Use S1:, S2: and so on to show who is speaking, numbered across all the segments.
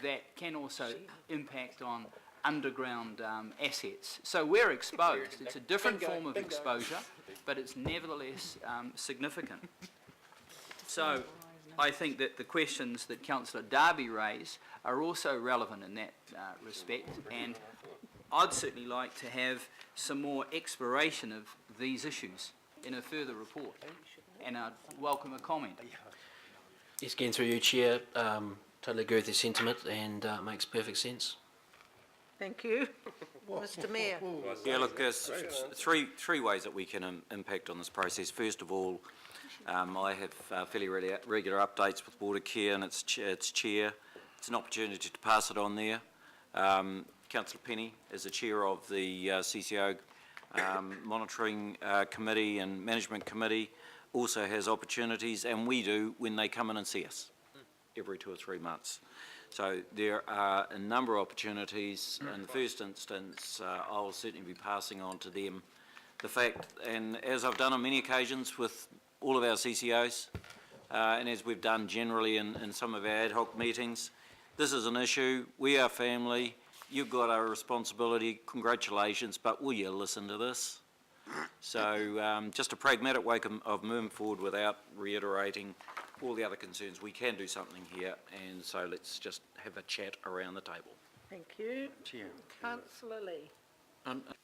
S1: that can also impact on underground assets. So we're exposed. It's a different form of exposure, but it's nevertheless significant. So I think that the questions that Councillor Darby raised are also relevant in that respect, and I'd certainly like to have some more exploration of these issues in a further report, and I'd welcome a comment.
S2: Yes, again through you, Chair. Totally agree with your sentiment, and makes perfect sense.
S3: Thank you. Mr Mayor.
S4: Yeah, look, there's three ways that we can impact on this process. First of all, I have fairly regular updates with Water Care and its chair. It's an opportunity to pass it on there. Councillor Penny, as the chair of the CCO monitoring committee and management committee, also has opportunities, and we do when they come in and see us every 2 or 3 months. So there are a number of opportunities. In the first instance, I'll certainly be passing on to them the fact, and as I've done on many occasions with all of our CCOs, and as we've done generally in some of our ad hoc meetings, this is an issue. We are family. You've got a responsibility. Congratulations, but will you listen to this? So just a pragmatic way of moving forward without reiterating all the other concerns. We can do something here, and so let's just have a chat around the table.
S3: Thank you. Chair. Councillor Lee.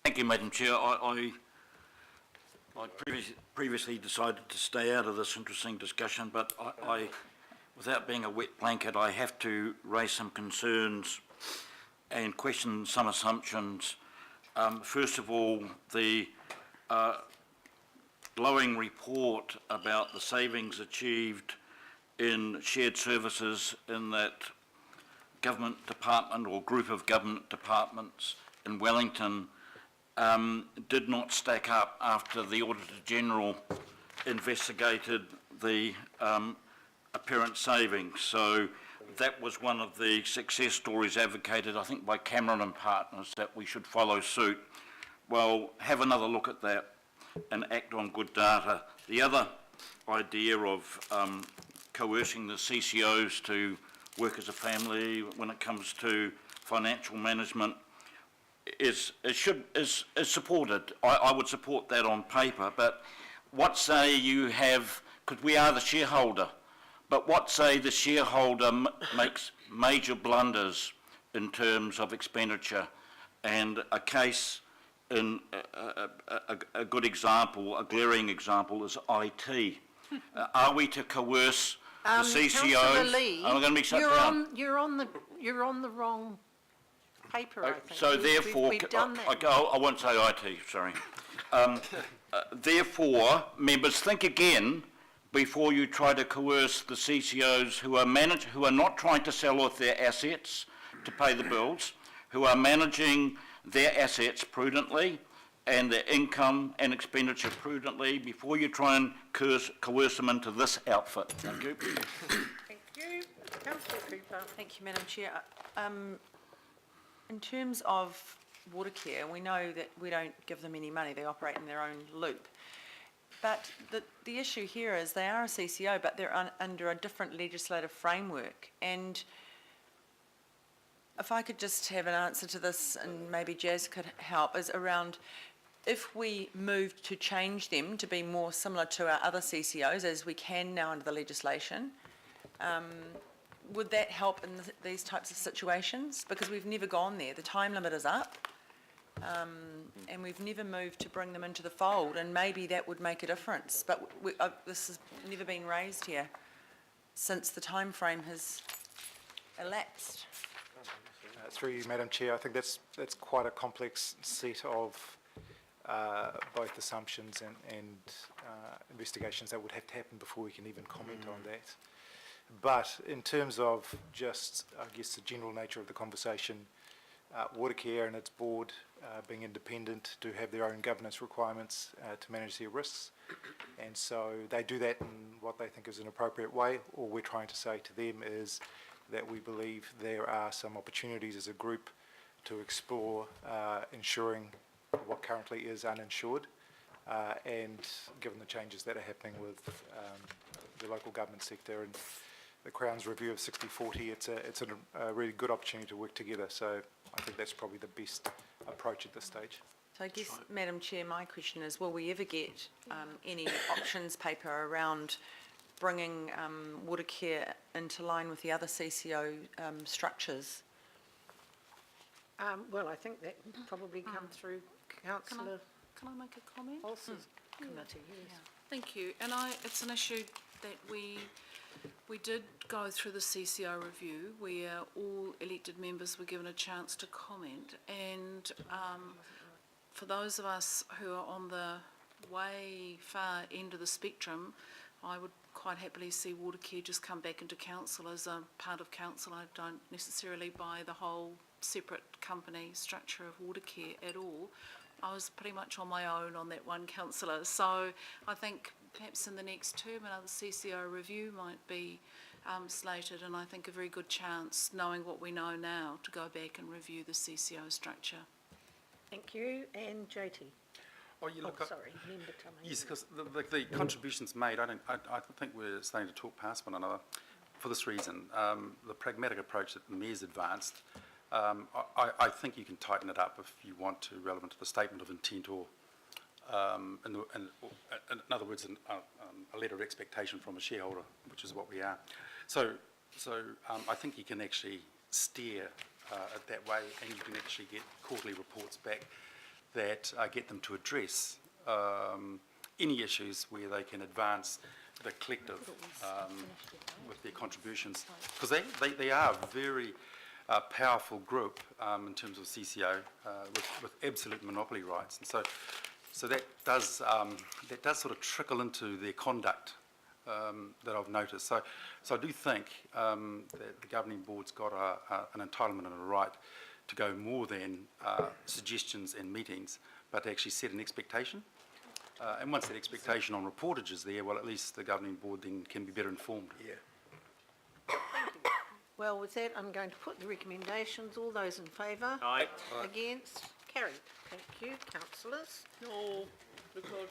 S5: Thank you, Madam Chair. I previously decided to stay out of this interesting discussion, but I, without being a wet blanket, I have to raise some concerns and question some assumptions. First of all, the glowing report about the savings achieved in shared services in that government department or group of government departments in Wellington did not stack up after the Auditor General investigated the apparent savings. So that was one of the success stories advocated, I think, by Cameron and Partners, that we should follow suit. Well, have another look at that and act on good data. The other idea of coercing the CCOs to work as a family when it comes to financial management is supported. I would support that on paper, but what say you have, because we are the shareholder, but what say the shareholder makes major blunders in terms of expenditure, and a case in a good example, a glaring example, is IT. Are we to coerce the CCOs?
S3: Lee,
S5: I'm going to be shut down.
S3: You're on the wrong paper. I think.
S5: So therefore,
S3: we've done that.
S5: I won't say IT. Sorry. Therefore, members, think again before you try to coerce the CCOs who are not trying to sell off their assets to pay the bills, who are managing their assets prudently and their income and expenditure prudently, before you try and coerce them into this outfit. Thank you.
S3: Thank you. Councillor Cooper.
S6: Thank you, Madam Chair. In terms of Water Care, we know that we don't give them any money. They operate in their own loop. But the issue here is they are a CCO, but they're under a different legislative framework. And if I could just have an answer to this, and maybe Jazz could help, is around if we moved to change them to be more similar to our other CCOs, as we can now under the legislation, would that help in these types of situations? Because we've never gone there. The time limit is up, and we've never moved to bring them into the fold, and maybe that would make a difference. But this has never been raised here since the time frame has elapsed.
S7: Through you, Madam Chair, I think that's quite a complex set of both assumptions and investigations that would have to happen before we can even comment on that. But in terms of just, I guess, the general nature of the conversation, Water Care and its board, being independent, do have their own governance requirements to manage their risks, and so they do that in what they think is an appropriate way. All we're trying to say to them is that we believe there are some opportunities as a group to explore insuring what currently is uninsured, and given the changes that are happening with the local government sector and the Crown's review of 60/40, it's a really good opportunity to work together. So I think that's probably the best approach at this stage.
S6: So I guess, Madam Chair, my question is, will we ever get any options paper around bringing water care into line with the other CCO structures?
S3: Well, I think that would probably come through councillor
S8: Can I make a comment?
S3: Olsen's committee, yes.
S8: Thank you. And it's an issue that we did go through the CCO review where all elected members were given a chance to comment. And for those of us who are on the way far end of the spectrum, I would quite happily see water care just come back into council as a part of council. I don't necessarily buy the whole separate company structure of water care at all. I was pretty much on my own on that one councillor. So I think perhaps in the next term another CCO review might be slated, and I think a very good chance, knowing what we know now, to go back and review the CCO structure.
S3: Thank you, and JT.
S9: Oh, you look.
S3: Sorry, member Tommy.
S9: Yes, because the contributions made, I think we're starting to talk past one another for this reason. The pragmatic approach that the Mayor's advanced, I think you can tighten it up if you want to, relevant to the statement of intent, or in other words, a letter of expectation from a shareholder, which is what we are. So I think you can actually steer it that way, and you can actually get quarterly reports back that get them to address any issues where they can advance the collective with their contributions, because they are a very powerful group in terms of CCO with absolute monopoly rights, and so that does sort of trickle into their conduct that I've noticed. So I do think that the governing board's got an entitlement and a right to go more than suggestions and meetings, but to actually set an expectation. And once that expectation on reportage is there, well, at least the governing board then can be better informed. Yeah.
S3: Well, with that, I'm going to put the recommendations. All those in favour?
S2: Aye.
S3: Against? Carried. Thank you, councillors.
S1: No, because